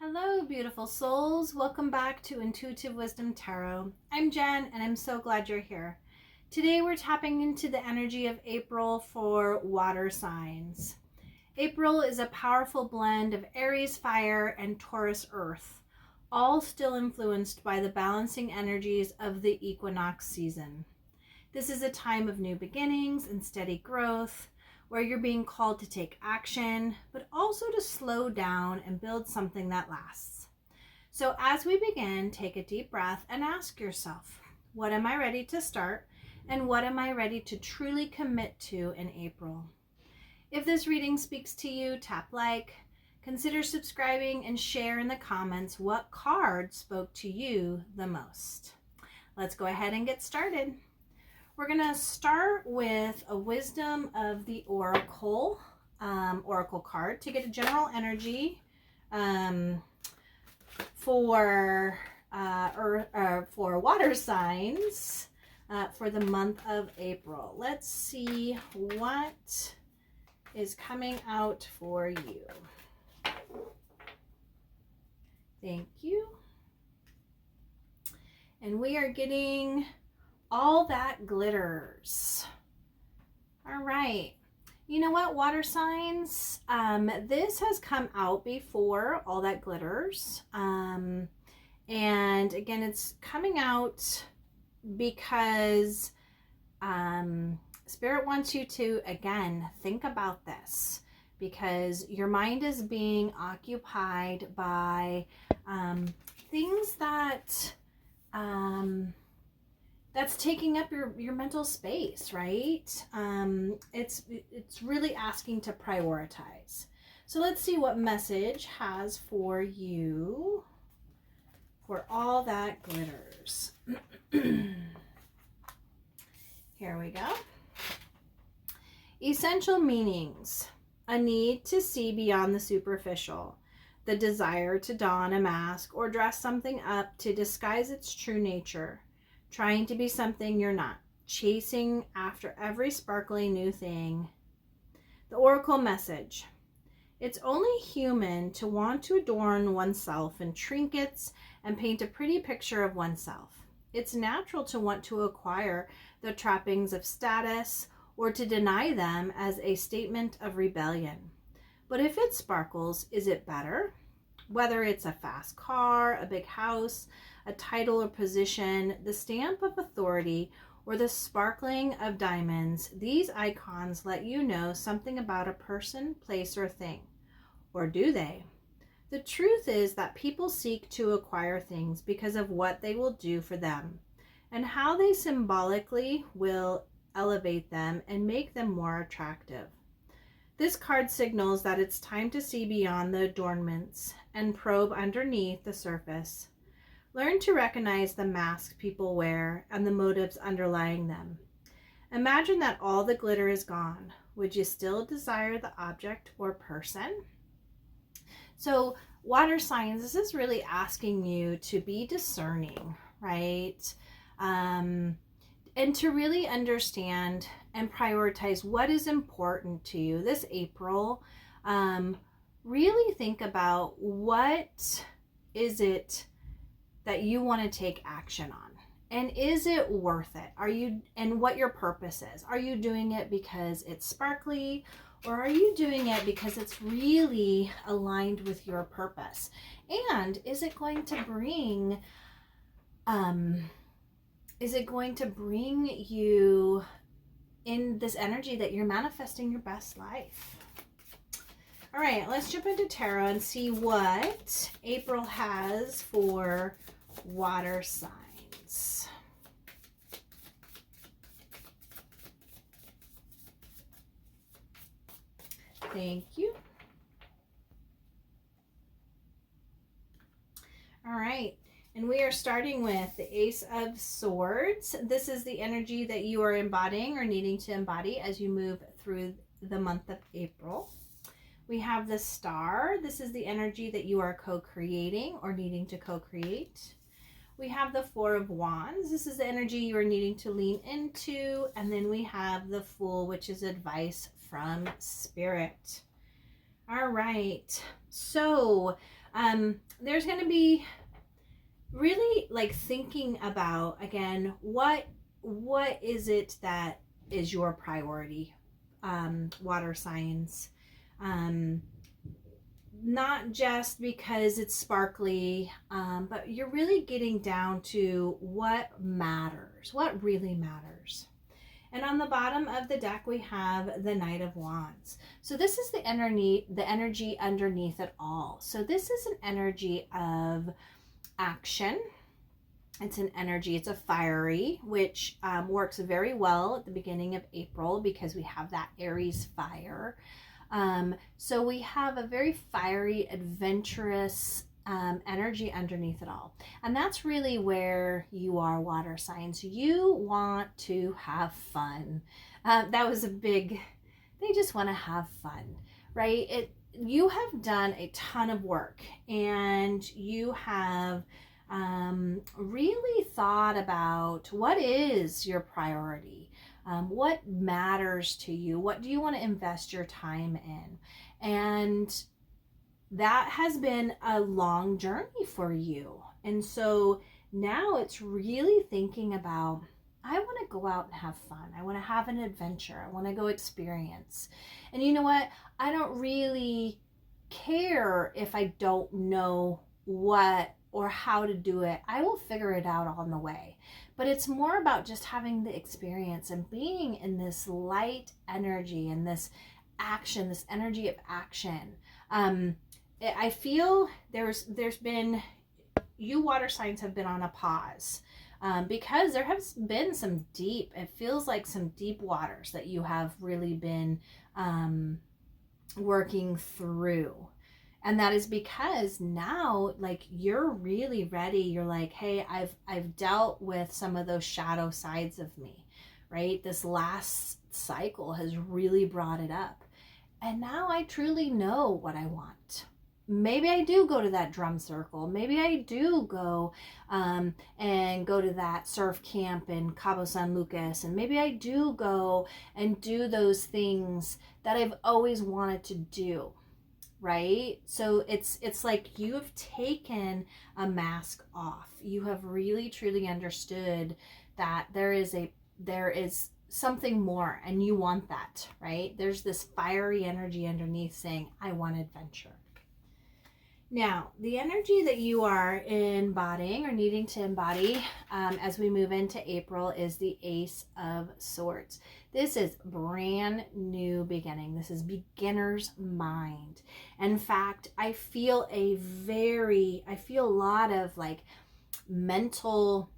Hello, beautiful souls. Welcome back to Intuitive Wisdom Tarot. I'm Jen, and I'm so glad you're here. Today, we're tapping into the energy of April for water signs. April is a powerful blend of Aries fire and Taurus earth, all still influenced by the balancing energies of the equinox season. This is a time of new beginnings and steady growth, where you're being called to take action, but also to slow down and build something that lasts. So as we begin, take a deep breath and ask yourself, what am I ready to start? And what am I ready to truly commit to in April? If this reading speaks to you, tap like, consider subscribing, and share in the comments what card spoke to you the most. Let's go ahead and get started. We're going to start with a Wisdom of the Oracle, Oracle card to get a general energy for water signs for the month of April. Let's see what is coming out for you. Thank you. And we are getting all that glitters. All right. You know what, water signs? This has come out before, all that glitters. And again, it's coming out because Spirit wants you to, again, think about this, because your mind is being occupied by things that that's taking up your mental space, right? It's really asking to prioritize. So let's see what message has for you for all that glitters. Here we go. Essential meanings: a need to see beyond the superficial, the desire to don a mask or dress something up to disguise its true nature, trying to be something you're not, chasing after every sparkly new thing. The Oracle message: it's only human to want to adorn oneself in trinkets and paint a pretty picture of oneself. It's natural to want to acquire the trappings of status or to deny them as a statement of rebellion. But if it sparkles, is it better? Whether it's a fast car, a big house, a title or position, the stamp of authority, or the sparkling of diamonds, these icons let you know something about a person, place, or thing. Or do they? The truth is that people seek to acquire things because of what they will do for them and how they symbolically will elevate them and make them more attractive. This card signals that it's time to see beyond the adornments and probe underneath the surface. Learn to recognize the masks people wear and the motives underlying them. Imagine that all the glitter is gone. Would you still desire the object or person? So, water signs, this is really asking you to be discerning, right? And to really understand and prioritize what is important to you this April. Really think about what is it that you want to take action on, and is it worth it? And what your purpose is. Are you doing it because it's sparkly, or are you doing it because it's really aligned with your purpose? And is it going to bring you in this energy that you're manifesting your best life? All right, let's jump into tarot and see what April has for water signs. Thank you. All right, and we are starting with the Ace of Swords. This is the energy that you are embodying or needing to embody as you move through the month of April. We have the Star. This is the energy that you are co-creating or needing to co-create. We have the Four of Wands. This is the energy you are needing to lean into. And then we have the Fool, which is advice from Spirit. All right. So There's going to be really like thinking about, again, what is it that is your priority, water signs. Not just because it's sparkly, but you're really getting down to what matters, what really matters. And on the bottom of the deck, we have the Knight of Wands. So this is the energy underneath it all. So this is an energy of action. It's an energy, it's a fiery, which works very well at the beginning of April because we have that Aries fire. So we have a very fiery, adventurous energy underneath it all. And that's really where you are, water signs. You want to have fun. That was a big, they just want to have fun, right? You have done a ton of work, and you have really thought about what is your priority. What matters to you? What do you want to invest your time in? And that has been a long journey for you. And so now it's really thinking about, I want to go out and have fun. I want to have an adventure. I want to go experience. And you know what? I don't really care if I don't know what or how to do it. I will figure it out on the way. But it's more about just having the experience and being in this light energy and this action, this energy of action. I feel there's been, you water signs have been on a pause, because there has been some deep, it feels like some deep waters that you have really been working through. And that is because now, like, you're really ready. You're like, hey, I've dealt with some of those shadow sides of me, right? This last cycle has really brought it up. And now I truly know what I want. Maybe I do go to that drum circle. Maybe I do go and go to that surf camp in Cabo San Lucas. And maybe I do go and do those things that I've always wanted to do. Right? So it's like you have taken a mask off. You have really truly understood that there is something more, and you want that, right? There's this fiery energy underneath saying, I want adventure. Now, the energy that you are embodying or needing to embody as we move into April is the Ace of Swords. This is brand new beginning. This is beginner's mind. In fact, I feel a lot of like mental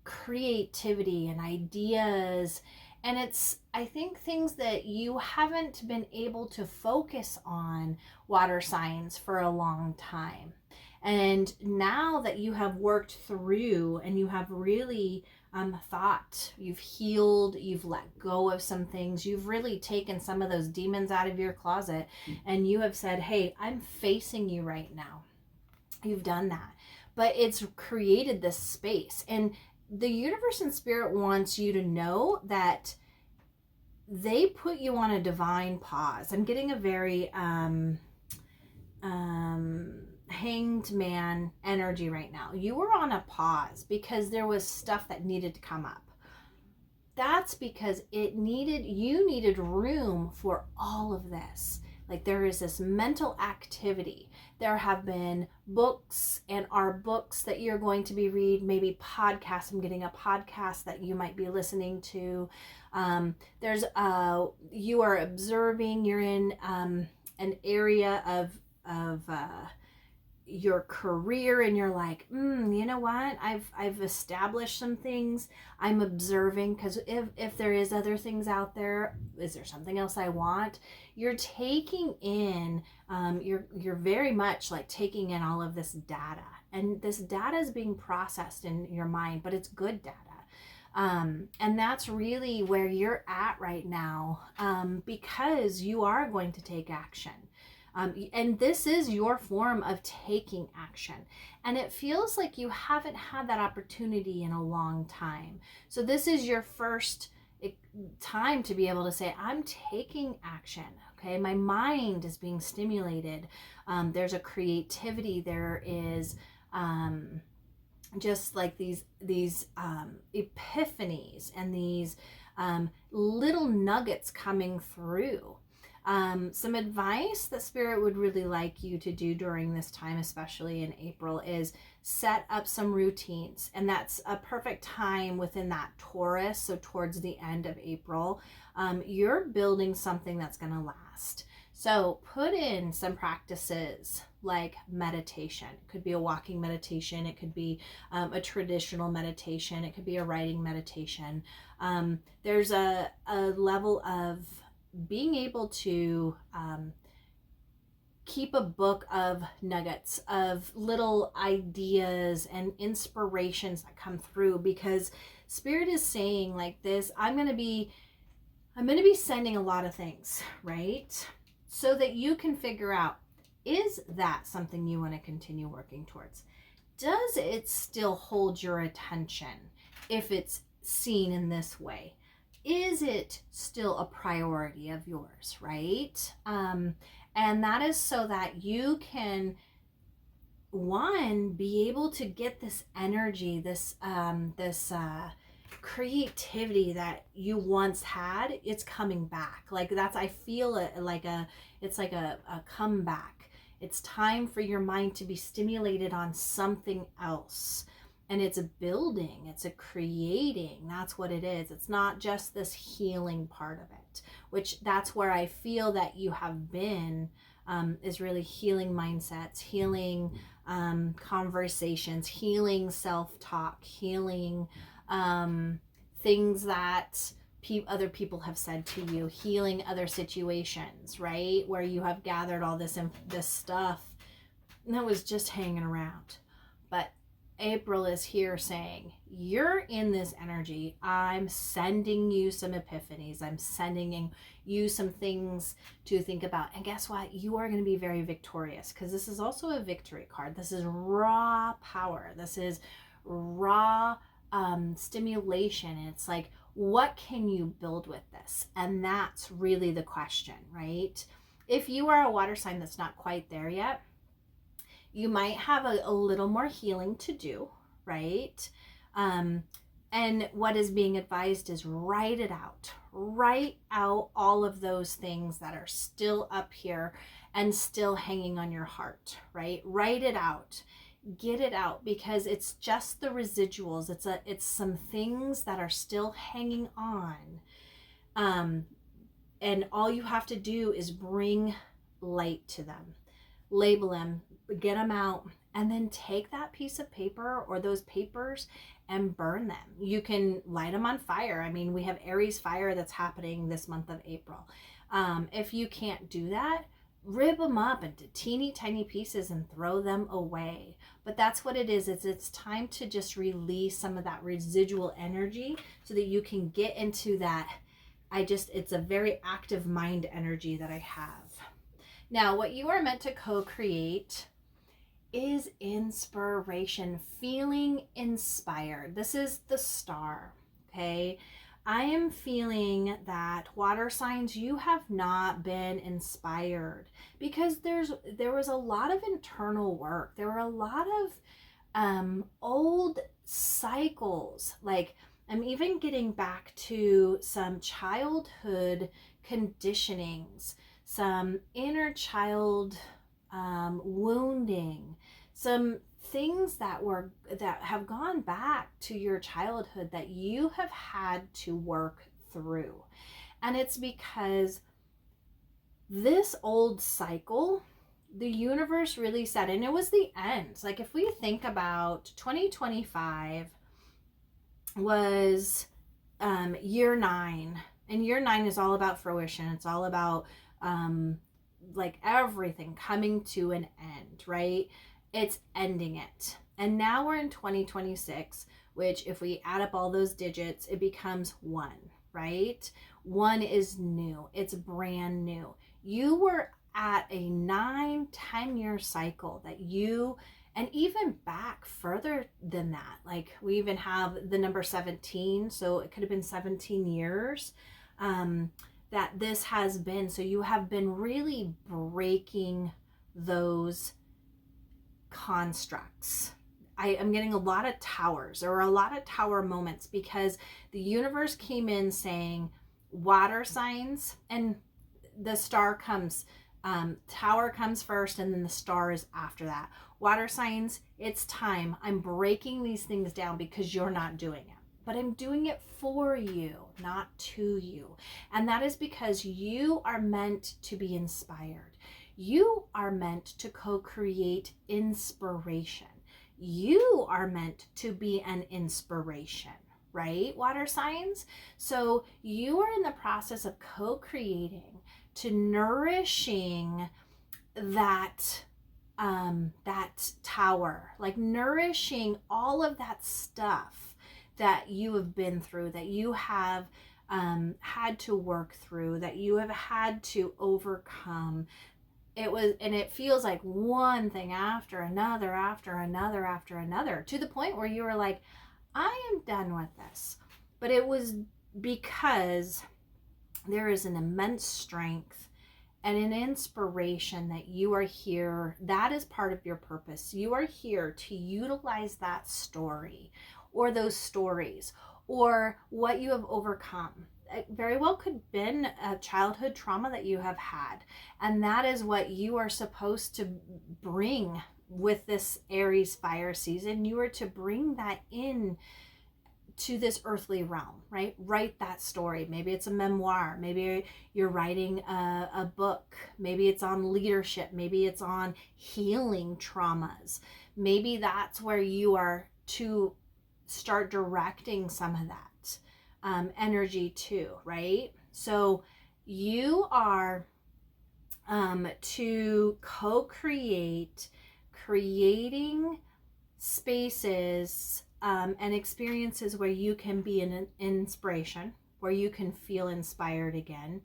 creativity and ideas. And it's, I think, things that you haven't been able to focus on, water signs, for a long time. And now that you have worked through and you have really thought, you've healed, you've let go of some things, you've really taken some of those demons out of your closet, and you have said, hey, I'm facing you right now. You've done that. But it's created this space. And the universe and spirit wants you to know that they put you on a divine pause. I'm getting a very hanged man energy right now. You were on a pause because there was stuff that needed to come up. That's because you needed room for all of this. Like, there is this mental activity. There have been books and are books that you're going to be read, maybe podcasts. I'm getting a podcast that you might be listening to. You are observing, you're in an area of your career, and you're like, you know what, I've established some things. I'm observing, because if there is other things out there, is there something else I want? You're taking in, you're very much like taking in all of this data, and this data is being processed in your mind, but it's good data. And that's really where you're at right now, because you are going to take action. And this is your form of taking action. And it feels like you haven't had that opportunity in a long time. So this is your first time to be able to say, I'm taking action. Okay, my mind is being stimulated. There's a creativity. There is just like these epiphanies and these little nuggets coming through. Some advice that Spirit would really like you to do during this time, especially in April, is set up some routines. And that's a perfect time within that Taurus. So towards the end of April, you're building something that's going to last. So put in some practices like meditation. It could be a walking meditation. It could be a traditional meditation. It could be a writing meditation. There's a level of being able to keep a book of nuggets, of little ideas and inspirations that come through, because Spirit is saying like this, I'm going to be sending a lot of things, right? So that you can figure out, is that something you want to continue working towards? Does it still hold your attention if it's seen in this way? Is it still a priority of yours, right? And that is so that you can, one, be able to get this energy, this creativity that you once had. It's coming back. Like that's, I feel it like it's like a comeback. It's time for your mind to be stimulated on something else. And it's a building, it's a creating. That's what it is. It's not just this healing part of it, which that's where I feel that you have been, is really healing mindsets, healing conversations, healing self-talk, healing things that other people have said to you, healing other situations, right? Where you have gathered all this stuff that was just hanging around. But April is here saying, you're in this energy. I'm sending you some epiphanies. I'm sending you some things to think about. And guess what? You are going to be very victorious, because this is also a victory card. This is raw power. This is raw stimulation. It's like, what can you build with this? And that's really the question, right? If you are a water sign that's not quite there yet, you might have a little more healing to do, right? And what is being advised is write it out. Write out all of those things that are still up here and still hanging on your heart, right? Write it out. Get it out, because it's just the residuals. It's some things that are still hanging on. And all you have to do is bring light to them. Label them, get them out, and then take that piece of paper or those papers and burn them. You can light them on fire. I mean, we have Aries fire that's happening this month of April. If you can't do that, rip them up into teeny tiny pieces and throw them away. But that's what it is. It's time to just release some of that residual energy so that you can get into that. It's a very active mind energy that I have. Now, what you are meant to co-create is inspiration, feeling inspired. This is the star, okay? I am feeling that water signs, you have not been inspired, because there was a lot of internal work. There were a lot of old cycles. Like, I'm even getting back to some childhood conditionings, some inner child wounding, some things that have gone back to your childhood that you have had to work through. And it's because this old cycle, the universe really said, and it was the end. Like, if we think about 2025 was year 9, and year 9 is all about fruition. It's all about like everything coming to an end, right? It's ending it. And now we're in 2026, which if we add up all those digits, it becomes 1, right? 1 is new. It's brand new. You were at a 9-10 year cycle that you, and even back further than that, like we even have the number 17, so it could have been 17 years that this has been. So you have been really breaking those constructs. I am getting a lot of towers. There were a lot of tower moments because the universe came in saying water signs, and the star comes, tower comes first, and then the star is after that. Water signs, it's time. I'm breaking these things down because you're not doing it. But I'm doing it for you, not to you. And that is because you are meant to be inspired. You are meant to co-create inspiration. You are meant to be an inspiration, right, water signs? So you are in the process of co-creating, to nourishing that that tower, like nourishing all of that stuff that you have been through, that you have had to work through, that you have had to overcome. It feels like one thing after another, to the point where you were like, I am done with this. But it was because there is an immense strength and an inspiration that you are here. That is part of your purpose. You are here to utilize that story or those stories or what you have overcome. It very well could have been a childhood trauma that you have had. And that is what you are supposed to bring with this Aries fire season. You are to bring that in to this earthly realm, right? Write that story. Maybe it's a memoir. Maybe you're writing a book. Maybe it's on leadership. Maybe it's on healing traumas. Maybe that's where you are to start directing some of that energy too, right? So you are to co-create, creating spaces and experiences where you can be an inspiration, where you can feel inspired again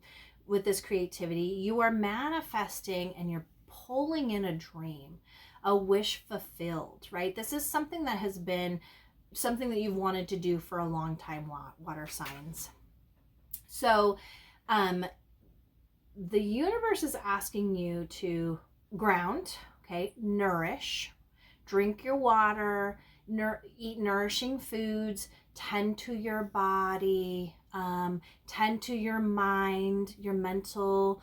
with this creativity. You are manifesting and you're pulling in a dream, a wish fulfilled, right? This is something that has been something that you've wanted to do for a long time, water signs. So the universe is asking you to ground, okay, nourish, drink your water, eat nourishing foods, tend to your body, tend to your mind, your mental,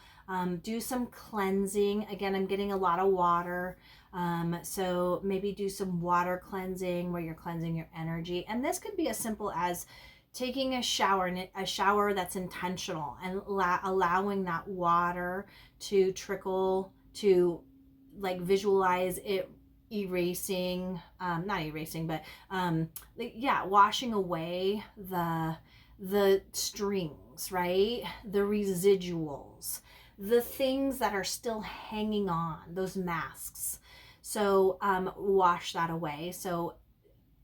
do some cleansing. Again, I'm getting a lot of water. So maybe do some water cleansing where you're cleansing your energy. And this could be as simple as taking a shower that's intentional and allowing that water to trickle, to like visualize it erasing, not erasing, but washing away the strings, right? The residuals, the things that are still hanging on, those masks. So wash that away. So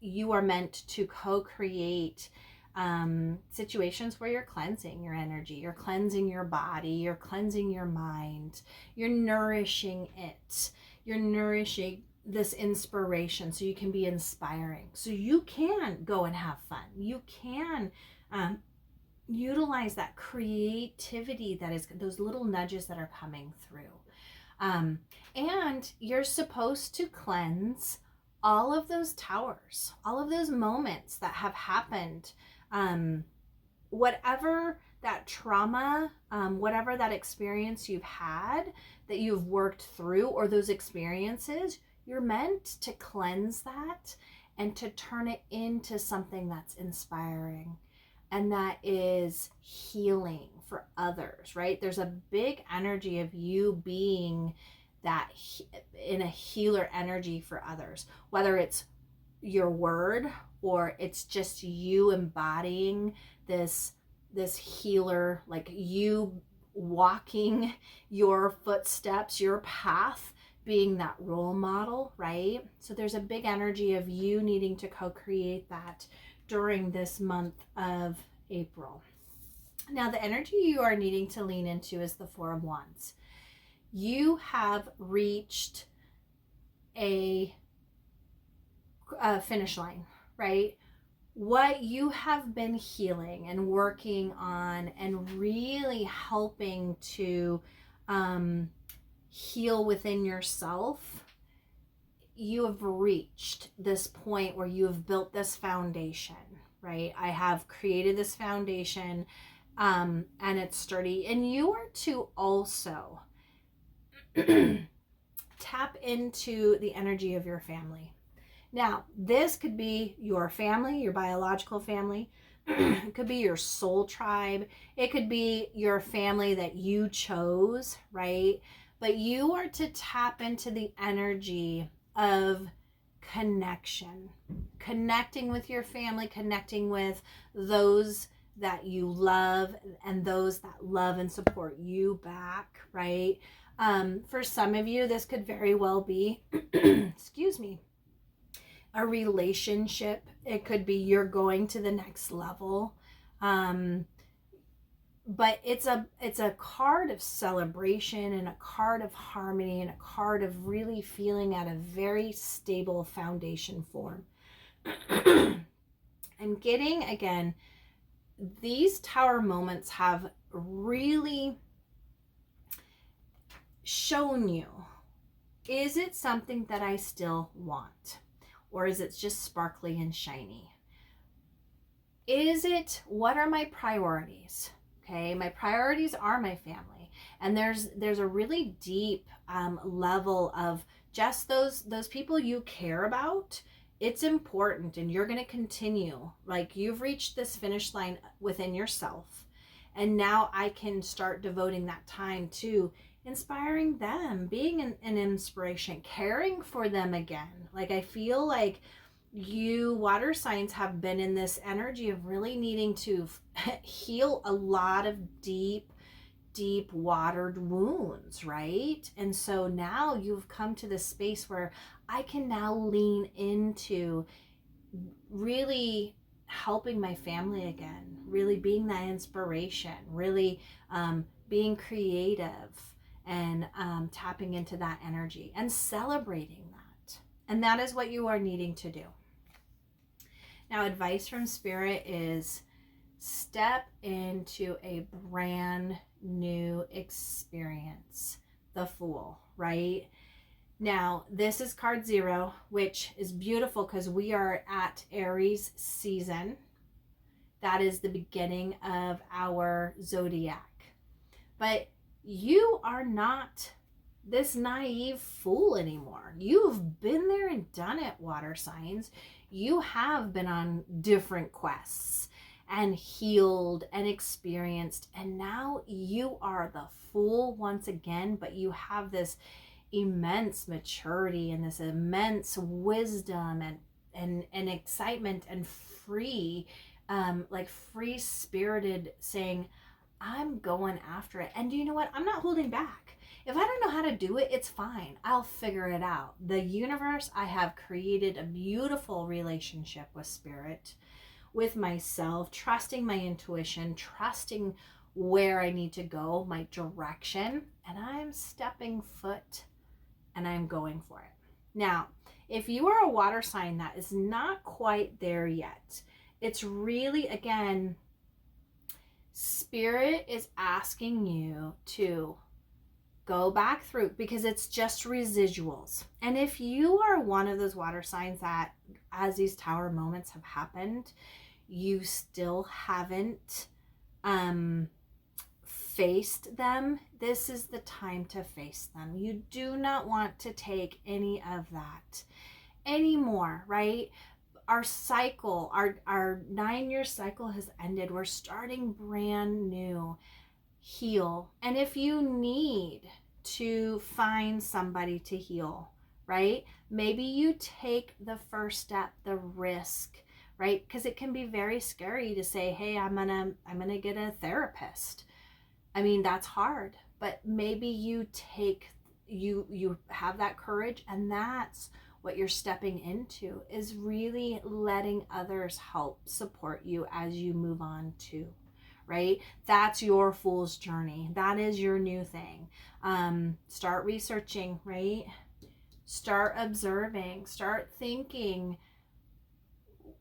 you are meant to co-create situations where you're cleansing your energy, you're cleansing your body, you're cleansing your mind, you're nourishing it, you're nourishing this inspiration so you can be inspiring, so you can go and have fun, you can utilize that creativity that is those little nudges that are coming through. And you're supposed to cleanse all of those towers, all of those moments that have happened, whatever that trauma, whatever that experience you've had that you've worked through, or those experiences, you're meant to cleanse that and to turn it into something that's inspiring and that is healing for others, right? There's a big energy of you being that in a healer energy for others, whether it's your word or it's just you embodying this healer, like you walking your footsteps, your path, being that role model, right? So there's a big energy of you needing to co-create that during this month of April. Now, the energy you are needing to lean into is the Four of Wands. You have reached a finish line, right? what you have been healing and working on and really helping to heal within yourself, you have reached this point where you have built this foundation, right? I have created this foundation, and it's sturdy. And you are to also tap into the energy of your family. Now, this could be your family, your biological family. It could be your soul tribe. It could be your family that you chose, right? But you are to tap into the energy of connection, connecting with your family, connecting with those that you love and those that love and support you back, right? For some of you, this could very well be, excuse me, a relationship. It could be you're going to the next level. But it's a card of celebration and a card of harmony and a card of really feeling at a very stable foundation form. And getting, again, these tower moments have really shown you, is it something that I still want? Or is it just sparkly and shiny? Is it, what are my priorities? Okay, my priorities are my family. And there's a really deep level of just those people you care about. It's important, and you're going to continue. Like, you've reached this finish line within yourself. And now I can start devoting that time to inspiring them, being an inspiration, caring for them again. Like, I feel like you water signs have been in this energy of really needing to heal a lot of deep watered wounds, right? And so now you've come to this space where I can now lean into really helping my family again, really being that inspiration, really being creative, and tapping into that energy and celebrating that. And that is what you are needing to do. Now, advice from Spirit is step into a brand new experience. The Fool, right? Now, this is card 0, which is beautiful because we are at Aries season. That is the beginning of our zodiac. But you are not this naive fool anymore. You've been there and done it, water signs. You have been on different quests and healed and experienced, and now you are the fool once again, but you have this immense maturity and this immense wisdom and excitement and free, like free spirited, saying, I'm going after it. And you know what? I'm not holding back. If I don't know how to do it, it's fine. I'll figure it out. The universe, I have created a beautiful relationship with Spirit, with myself, trusting my intuition, trusting where I need to go, my direction, and I'm stepping foot and I'm going for it. Now, if you are a water sign that is not quite there yet, it's really, again, Spirit is asking you to go back through, because it's just residuals. And if you are one of those water signs that, as these tower moments have happened, you still haven't faced them, this is the time to face them. You do not want to take any of that anymore, right? Our cycle, our 9-year cycle has ended. We're starting brand new. Heal. And if you need to find somebody to heal, right? Maybe you take the first step, the risk, right? Because it can be very scary to say, hey, I'm gonna get a therapist. I mean, that's hard, but maybe you have that courage, and that's what you're stepping into, is really letting others help support you as you move on too. Right? That's your fool's journey. That is your new thing. Start researching, right? Start observing, start thinking,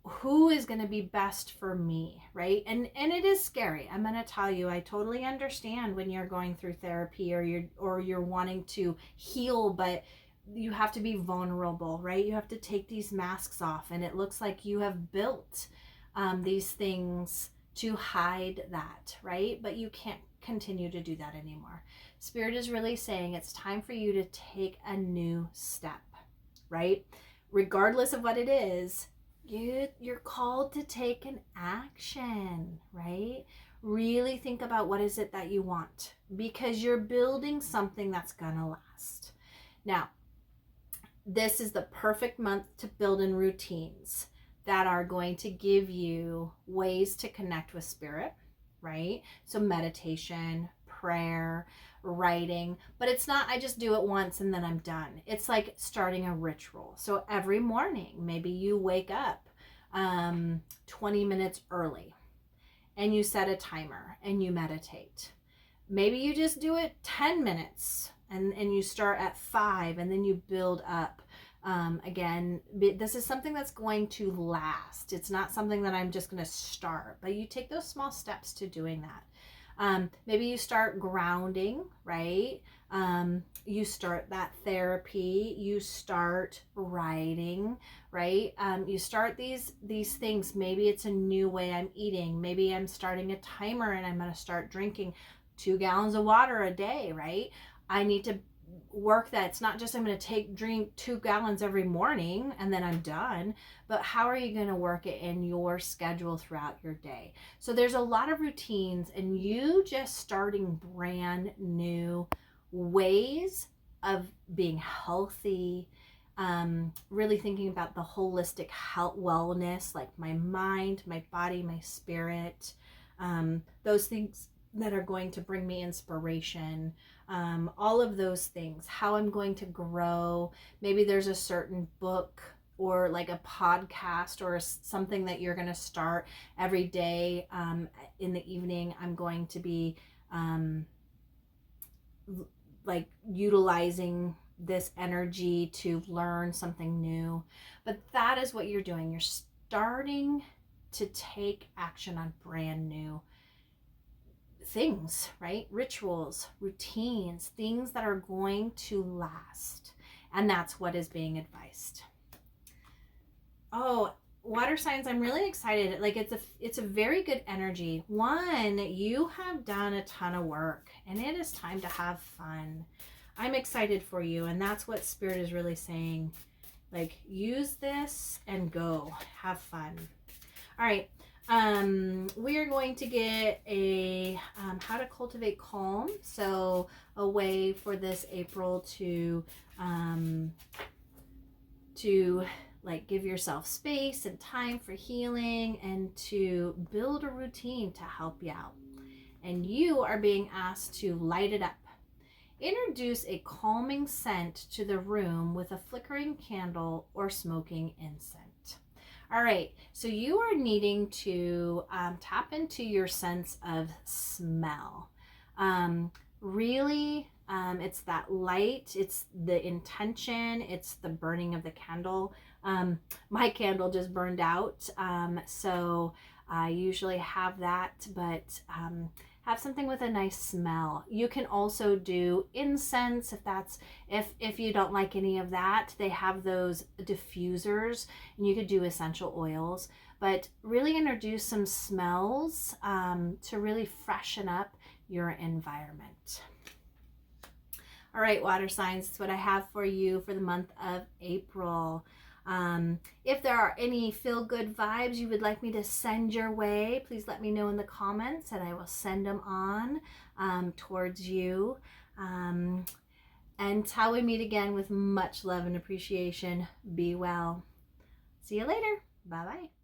who is going to be best for me, right? And it is scary. I'm going to tell you, I totally understand when you're going through therapy or you're wanting to heal, but you have to be vulnerable, right? You have to take these masks off, and it looks like you have built these things to hide that, right? But you can't continue to do that anymore. Spirit is really saying it's time for you to take a new step, right? Regardless of what it is, you're called to take an action, right? Really think about what is it that you want, because you're building something that's gonna last. Now, this is the perfect month to build in routines that are going to give you ways to connect with spirit, right? So meditation, prayer, writing, but it's not I just do it once and then I'm done. It's like starting a ritual. So every morning, maybe you wake up 20 minutes early and you set a timer and you meditate. Maybe you just do it 10 minutes and you start at 5 and then you build up. Again, this is something that's going to last. It's not something that I'm just going to start, but you take those small steps to doing that. Maybe you start grounding, right? You start that therapy, you start writing, right? You start these things. Maybe it's a new way I'm eating. Maybe I'm starting a timer and I'm going to start drinking 2 gallons of water a day, right? I need to work that. It's not just I'm going to drink 2 gallons every morning and then I'm done, but how are you going to work it in your schedule throughout your day? So there's a lot of routines, and you just starting brand new ways of being healthy, really thinking about the holistic health, wellness, like my mind, my body, my spirit, those things that are going to bring me inspiration, all of those things, how I'm going to grow. Maybe there's a certain book or like a podcast or something that you're going to start every day. In the evening, I'm going to be like utilizing this energy to learn something new. But that is what you're doing. You're starting to take action on brand new things, right? Rituals, routines, things that are going to last. And that's what is being advised. Oh, water signs, I'm really excited. Like it's a very good energy. One, you have done a ton of work and it is time to have fun. I'm excited for you, and that's what Spirit is really saying. Like, use this and go. Have fun. All right. We are going to get a how to cultivate calm. So a way for this April to like give yourself space and time for healing and to build a routine to help you out. And you are being asked to light it up. Introduce a calming scent to the room with a flickering candle or smoking incense. All right, so you are needing to tap into your sense of smell. Really, it's that light, it's the intention, it's the burning of the candle. My candle just burned out, so I usually have that, but have something with a nice smell. You can also do incense if you don't like any of that. They have those diffusers, and you could do essential oils, but really introduce some smells to really freshen up your environment. All right, water signs, that's what I have for you for the month of April. If there are any feel-good vibes you would like me to send your way, please let me know in the comments and I will send them on towards you. Until we meet again, with much love and appreciation, be well. See you later. Bye-bye.